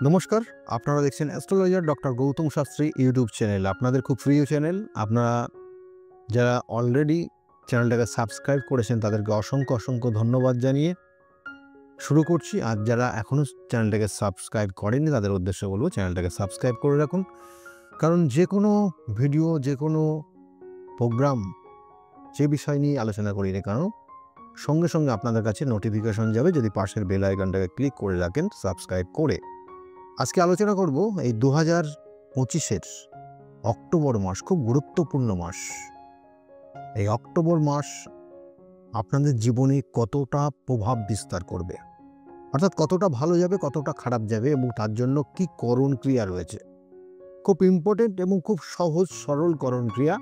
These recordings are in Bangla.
নমস্কার, আপনারা দেখছেন astrologer doctor Gautam Shastri YouTube channel. আপনাদের খুব প্রিয় চ্যানেল। আপনারা যারা অলরেডি চ্যানেলটাকে সাবস্ক্রাইব করেছেন তাদেরকে অসংখ্য ধন্যবাদ জানিয়ে শুরু করছি। আর যারা এখনও চ্যানেলটাকে সাবস্ক্রাইব করেননি তাদের উদ্দেশ্যে বলব চ্যানেলটাকে সাবস্ক্রাইব করে রাখুন। কারণ যে কোনো ভিডিও, যে কোনো প্রোগ্রাম, যে বিষয় নিয়ে আলোচনা করি না কেন, সঙ্গে সঙ্গে আপনাদের কাছে নোটিফিকেশন যাবে যদি পাশের বেল আইকনটাকে ক্লিক করে রাখেন সাবস্ক্রাইব করে। আজকে আলোচনা করব এই 2025-এর অক্টোবর মাস, খুব গুরুত্বপূর্ণ মাস। এই অক্টোবর মাস আপনাদের জীবনে কতটা প্রভাব বিস্তার করবে, অর্থাৎ কতটা ভালো যাবে, কতটা খারাপ যাবে এবং তার জন্য কি করণ ক্রিয়া রয়েছে। খুব ইম্পর্টেন্ট এবং খুব সহজ সরল করণ ক্রিয়া,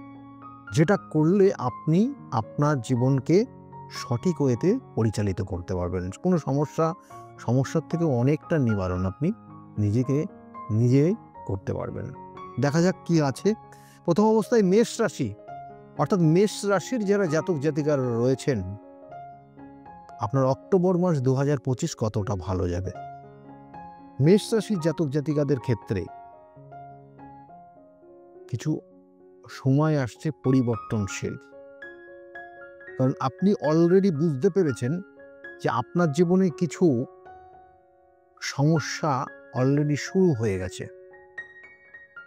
যেটা করলে আপনি আপনার জীবনকে সঠিক ওয়েতে পরিচালিত করতে পারবেন। কোনো সমস্যার থেকে অনেকটা নিবারণ আপনি নিজেই করতে পারবেন। দেখা যাক কি আছে। প্রথম অবস্থায় মেষ রাশি, অর্থাৎ মেষ রাশির যারা জাতক জাতিকারা রয়েছেন, আপনার অক্টোবর মাস 2025 কতটা ভালো যাবে। মেষ রাশির জাতক জাতিকাদের ক্ষেত্রে কিছু সময় আসছে পরিবর্তনশীল। কারণ আপনি অলরেডি বুঝতে পেরেছেন যে আপনার জীবনে কিছু সমস্যা অলরেডি শুরু হয়ে গেছে।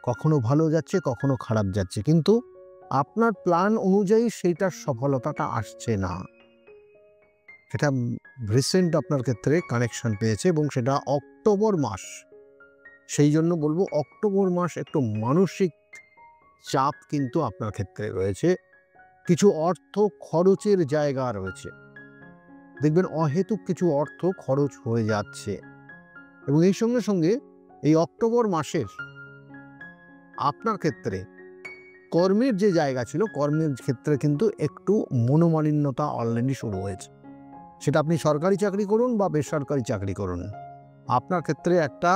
কখনো ভালো যাচ্ছে, কখনো খারাপ যাচ্ছে, কিন্তু আপনার প্ল্যান অনুযায়ী সেইটার সফলতাটা আসছে না। এটা রিসেন্ট আপনার ক্ষেত্রে কানেকশন পেয়েছে এবং সেটা অক্টোবর মাস। সেই জন্য বলবো অক্টোবর মাস একটু মানসিক চাপ কিন্তু আপনার ক্ষেত্রে রয়েছে। কিছু অর্থ খরচের জায়গা রয়েছে। দেখবেন অহেতুক কিছু অর্থ খরচ হয়ে যাচ্ছে এবং এই সঙ্গে সঙ্গে এই অক্টোবর মাসের আপনার ক্ষেত্রে কর্মের যে জায়গা ছিল, কর্মের ক্ষেত্রে কিন্তু একটু মনোমালিন্যতা অলরেডি শুরু হয়েছে। সেটা আপনি সরকারি চাকরি করুন বা বেসরকারি চাকরি করুন, আপনার ক্ষেত্রে একটা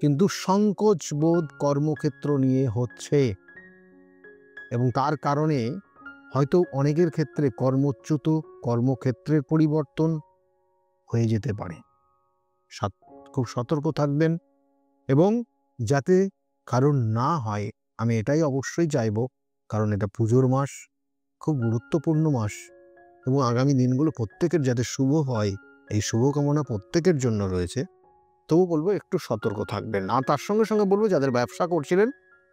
কিন্তু সংকোচ বোধ কর্মক্ষেত্র নিয়ে হচ্ছে এবং তার কারণে হয়তো অনেকের ক্ষেত্রে কর্মচ্যুত, কর্মক্ষেত্রের পরিবর্তন হয়ে যেতে পারে। খুব সতর্ক থাকবেন এবং যাতে কারণ না হয়, আমি এটাই অবশ্যই চাইব। কারণ এটা পুজোর মাস, খুব গুরুত্বপূর্ণ মাস এবং আগামী দিনগুলো প্রত্যেকের যাতে শুভ হয়, এই শুভকামনা প্রত্যেকের জন্য রয়েছে। তবু বলবো একটু সতর্ক থাকবেন। আর তার সঙ্গে সঙ্গে বলবো যাদের ব্যবসা করছিলেন,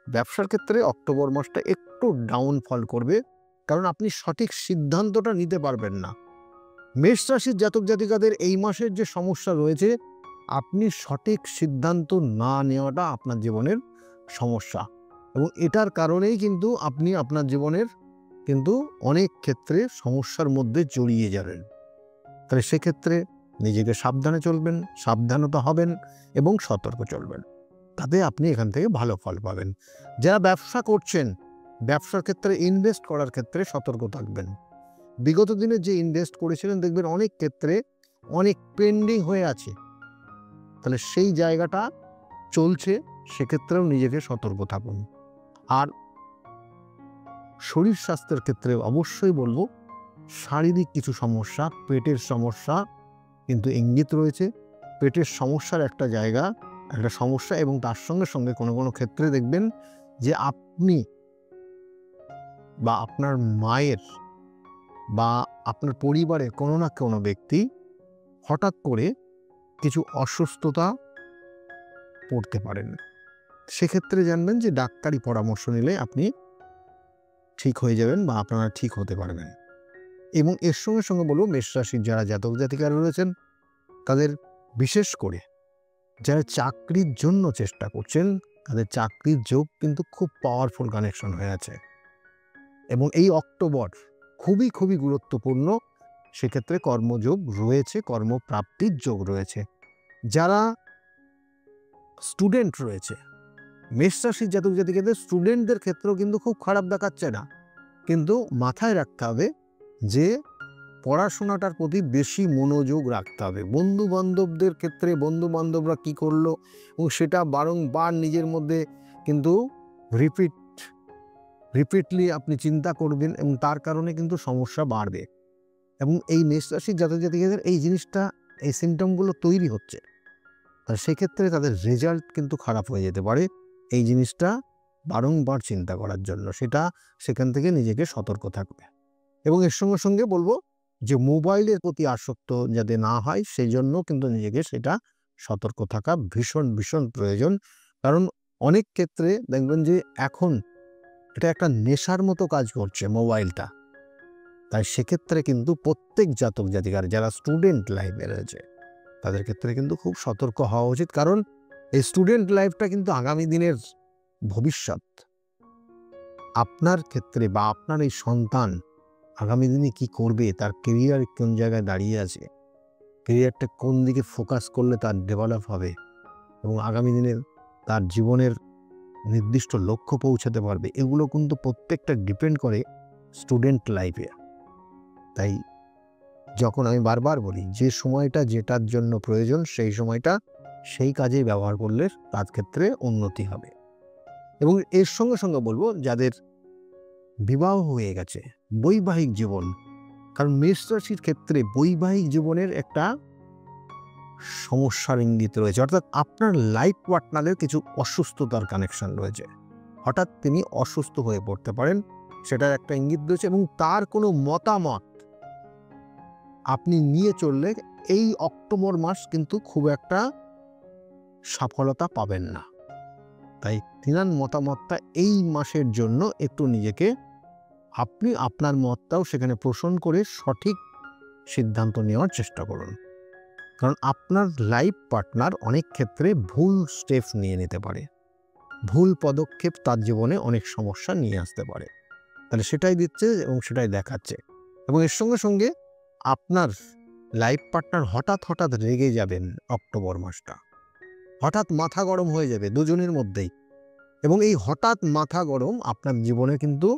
ব্যবসার ক্ষেত্রে অক্টোবর মাসটা একটু ডাউনফল করবে, কারণ আপনি সঠিক সিদ্ধান্তটা নিতে পারবেন না। মেষ রাশির জাতক জাতিকাদের এই মাসের যে সমস্যা রয়েছে, আপনি সঠিক সিদ্ধান্ত না নেওয়াটা আপনার জীবনের সমস্যা এবং এটার কারণেই কিন্তু আপনি আপনার জীবনের কিন্তু অনেক ক্ষেত্রে সমস্যার মধ্যে জড়িয়ে যাবেন। তাহলে সেক্ষেত্রে নিজেকে সাবধানে চলবেন, সাবধানতা হবেন এবং সতর্ক চলবেন, তাতে আপনি এখান থেকে ভালো ফল পাবেন। যারা ব্যবসা করছেন, ব্যবসার ক্ষেত্রে ইনভেস্ট করার ক্ষেত্রে সতর্ক থাকবেন। বিগত দিনে যে ইনভেস্ট করেছিলেন দেখবেন অনেক ক্ষেত্রে অনেক পেন্ডিং হয়ে আছে, তাহলে সেই জায়গাটা চলছে, সেক্ষেত্রেও নিজেকে সতর্ক থাকুন। আর শরীর স্বাস্থ্যের ক্ষেত্রে অবশ্যই বলবো শারীরিক কিছু সমস্যা, পেটের সমস্যা কিন্তু ইঙ্গিত রয়েছে। পেটের সমস্যার একটা জায়গা, একটা সমস্যা এবং তার সঙ্গে সঙ্গে কোনো ক্ষেত্রে দেখবেন যে আপনি বা আপনার মায়ের বা আপনার পরিবারের কোনো না কোনো ব্যক্তি হঠাৎ করে কিছু অসুস্থতা পড়তে পারেন। সেক্ষেত্রে জানবেন যে ডাক্তারি পরামর্শ নিলে আপনি ঠিক হয়ে যাবেন বা আপনারা ঠিক হতে পারবেন। এবং এর সঙ্গে সঙ্গে বলবো মেষ রাশির যারা জাতক জাতিকারা রয়েছেন, তাদের বিশেষ করে যারা চাকরির জন্য চেষ্টা করছেন, তাদের চাকরির যোগ কিন্তু খুব পাওয়ারফুল কানেকশন হয়ে আছে এবং এই অক্টোবর খুবই গুরুত্বপূর্ণ। সেক্ষেত্রে কর্মযোগ রয়েছে, কর্মপ্রাপ্তির যোগ রয়েছে। যারা স্টুডেন্ট রয়েছে, মেষ রাশির জাতক জাতিকাদের স্টুডেন্টদের ক্ষেত্রেও কিন্তু খুব খারাপ দেখাচ্ছে না, কিন্তু মাথায় রাখতে হবে যে পড়াশোনাটার প্রতি বেশি মনোযোগ রাখতে হবে। বন্ধু বান্ধবদের ক্ষেত্রে বন্ধু বান্ধবরা কী করলো এবং সেটা বারংবার নিজের মধ্যে কিন্তু রিপিটলি আপনি চিন্তা করবেন এবং তার কারণে কিন্তু সমস্যা বাড়বে এবং এই মেষ রাশির জাতক জাতিকাদের এই জিনিসটা, এই সিমটমগুলো তৈরি হচ্ছে। আর সেক্ষেত্রে তাদের রেজাল্ট কিন্তু খারাপ হয়ে যেতে পারে। এই জিনিসটা বারংবার চিন্তা করার জন্য সেখান থেকে নিজেকে সতর্ক থাকবে। এবং এর সঙ্গে সঙ্গে বলবো যে মোবাইলের প্রতি আসক্ত যাতে না হয় সেই জন্য কিন্তু নিজেকে সেটা সতর্ক থাকা ভীষণ ভীষণ প্রয়োজন। কারণ অনেক ক্ষেত্রে দেখবেন যে এখন এটা একটা নেশার মতো কাজ করছে মোবাইলটা। তাই সেক্ষেত্রে কিন্তু প্রত্যেক জাতক জাতিকার যারা স্টুডেন্ট লাইফে রয়েছে তাদের ক্ষেত্রে কিন্তু খুব সতর্ক হওয়া উচিত। কারণ এই স্টুডেন্ট লাইফটা কিন্তু আগামী দিনের ভবিষ্যৎ। আপনার ক্ষেত্রে বা আপনার এই সন্তান আগামী দিনে কি করবে, তার কেরিয়ার কোন জায়গায় দাঁড়িয়ে আছে, কেরিয়ারটা কোন দিকে ফোকাস করলে তার ডেভেলপ হবে এবং আগামী দিনে তার জীবনের নির্দিষ্ট লক্ষ্য পৌঁছাতে পারবে, এগুলো কিন্তু প্রত্যেকটা ডিপেন্ড করে স্টুডেন্ট লাইফে। তাই যখন আমি বারবার বলি যে সময়টা যেটার জন্য প্রয়োজন সেই সময়টা সেই কাজেই ব্যবহার করলে তার ক্ষেত্রে উন্নতি হবে। এবং এর সঙ্গে সঙ্গে বলবো যাদের বিবাহ হয়ে গেছে, বৈবাহিক জীবন, কারণ মেষ রাশির ক্ষেত্রে বৈবাহিক জীবনের একটা সমস্যার ইঙ্গিত রয়েছে। অর্থাৎ আপনার লাইফ পার্টনারের কিছু অসুস্থতার কানেকশন রয়েছে। হঠাৎ তিনি অসুস্থ হয়ে পড়তে পারেন, সেটার একটা ইঙ্গিত রয়েছে। এবং তার কোনো মতামত আপনি নিয়ে চললে এই অক্টোবর মাস কিন্তু খুব একটা সফলতা পাবেন না। তাই তিনার মতামতটা এই মাসের জন্য একটু নিজেকে আপনি আপনার মতটাও সেখানে পোষণ করে সঠিক সিদ্ধান্ত নেওয়ার চেষ্টা করুন। কারণ আপনার লাইফ পার্টনার অনেক ক্ষেত্রে ভুল স্টেপ নিয়ে নিতে পারে, ভুল পদক্ষেপ তার জীবনে অনেক সমস্যা নিয়ে আসতে পারে। তাহলে সেটাই দিচ্ছে এবং সেটাই দেখাচ্ছে। এবং এর সঙ্গে সঙ্গে আপনার লাইফ পার্টনার হঠাৎ হঠাৎ রেগে যাবেন অক্টোবর মাসটা, হঠাৎ মাথা গরম হয়ে যাবে দুজনের মধ্যেই। এবং এই হঠাৎ মাথা গরম আপনার জীবনে কিন্তু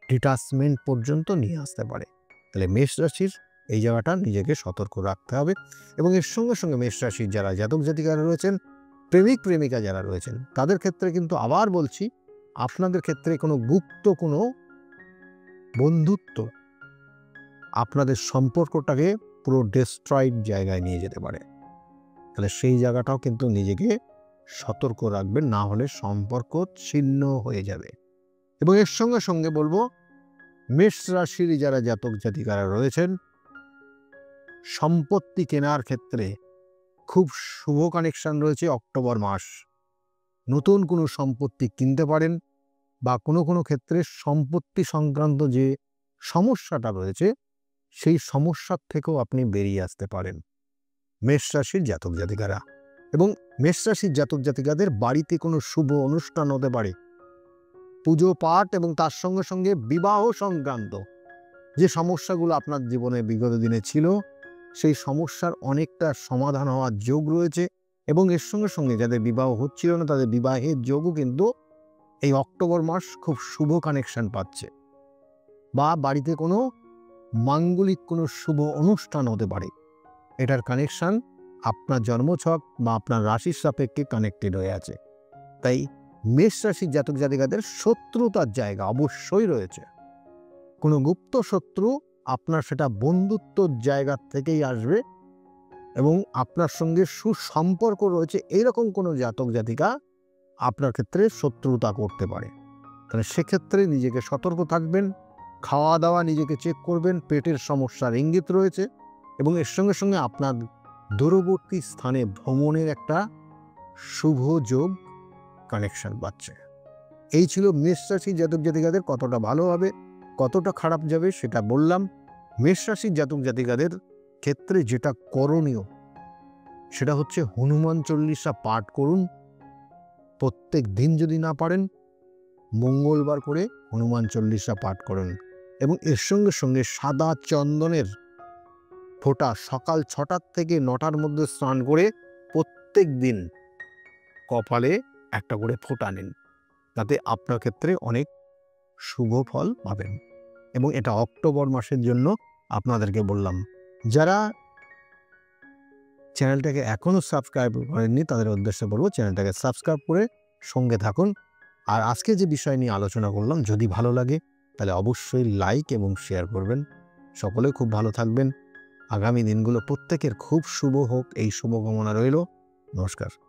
ডিটাচমেন্ট পর্যন্ত নিয়ে আসতে পারে। তাহলে মেষ রাশির এই জায়গাটা নিজেকে সতর্ক রাখতে হবে। এবং এর সঙ্গে সঙ্গে মেষ রাশির যারা জাতক জাতিকারা রয়েছেন, প্রেমিক প্রেমিকা যারা রয়েছেন, তাদের ক্ষেত্রে কিন্তু আবার বলছি আপনাদের ক্ষেত্রে কোনো গুপ্ত কোনো বন্ধুত্ব আপনাদের সম্পর্কটাকে পুরো ডিস্ট্রয়েড জায়গায় নিয়ে যেতে পারে। তাহলে সেই জায়গাটাও কিন্তু নিজেকে সতর্ক রাখবেন, না হলে সম্পর্ক ছিন্ন হয়ে যাবে। এবং এর সঙ্গে সঙ্গে বলবো মেষ রাশির যারা জাতক জাতিকারা রয়েছেন, সম্পত্তি কেনার ক্ষেত্রে খুব শুভ কানেকশন রয়েছে অক্টোবর মাস। নতুন কোনো সম্পত্তি কিনতে পারেন বা কোনো কোনো ক্ষেত্রে সম্পত্তি সংক্রান্ত যে সমস্যাটা রয়েছে সেই সমস্যার থেকেও আপনি বেরিয়ে আসতে পারেন মেষ রাশির জাতক জাতিকারা। এবং মেষ রাশির জাতক জাতিকাদের বাড়িতে কোনো শুভ অনুষ্ঠান হতে পারে, পুজো পাঠ এবং তার সঙ্গে সঙ্গে বিবাহ সংক্রান্ত যে সমস্যাগুলো আপনার জীবনে বিগত দিনে ছিল সেই সমস্যার অনেকটা সমাধান হওয়ার যোগ রয়েছে। এবং এর সঙ্গে সঙ্গে যাদের বিবাহ হচ্ছিল না তাদের বিবাহের যোগও কিন্তু এই অক্টোবর মাস খুব শুভ কানেকশন পাচ্ছে। বা বাড়িতে কোনো মাঙ্গলিক কোনো শুভ অনুষ্ঠান হতে পারে, এটার কানেকশন আপনার জন্মছক বা আপনার রাশির সাপেক্ষে কানেক্টেড হয়ে আছে। তাই মেষ রাশির জাতক জাতিকাদের শত্রুতার জায়গা অবশ্যই রয়েছে। কোনো গুপ্ত শত্রু আপনার সেটা বন্ধুত্বর জায়গা থেকেই আসবে এবং আপনার সঙ্গে সুসম্পর্ক রয়েছে এইরকম কোনো জাতক জাতিকা আপনার ক্ষেত্রে শত্রুতা করতে পারে। তাহলে সেক্ষেত্রে নিজেকে সতর্ক থাকবেন, খাওয়া দাওয়া নিজেকে চেক করবেন, পেটের সমস্যার ইঙ্গিত রয়েছে। এবং এর সঙ্গে সঙ্গে আপনার দূরবর্তী স্থানে ভ্রমণের একটা শুভ যোগ কানেকশন পাচ্ছে। এই ছিল মেষ রাশির জাতক জাতিকাদের। কতটা ভালো হবে কতটা খারাপ যাবে সেটা বললাম। মেষ রাশির জাতক জাতিকাদের ক্ষেত্রে যেটা করণীয় সেটা হচ্ছে হনুমান চল্লিশা পাঠ করুন প্রত্যেক দিন, যদি না পারেন মঙ্গলবার করে হনুমান চল্লিশা পাঠ করুন। এবং এর সঙ্গে সঙ্গে সাদা চন্দনের ফোঁটা সকাল 6টা থেকে 9টার মধ্যে স্নান করে প্রত্যেক দিন কপালে একটা করে ফোঁটা নিন, তাতে আপনার ক্ষেত্রে অনেক শুভ ফল পাবেন। এবং এটা অক্টোবর মাসের জন্য আপনাদেরকে বললাম। যারা চ্যানেলটাকে এখনও সাবস্ক্রাইব করেননি তাদের উদ্দেশ্যে বলবো চ্যানেলটাকে সাবস্ক্রাইব করে সঙ্গে থাকুন। আর আজকে যে বিষয় নিয়ে আলোচনা করলাম যদি ভালো লাগে তাহলে অবশ্যই লাইক এবং শেয়ার করবেন। সকলে খুব ভালো থাকবেন। আগামী দিনগুলো প্রত্যেকের খুব শুভ হোক এই শুভকামনা রইল। নমস্কার।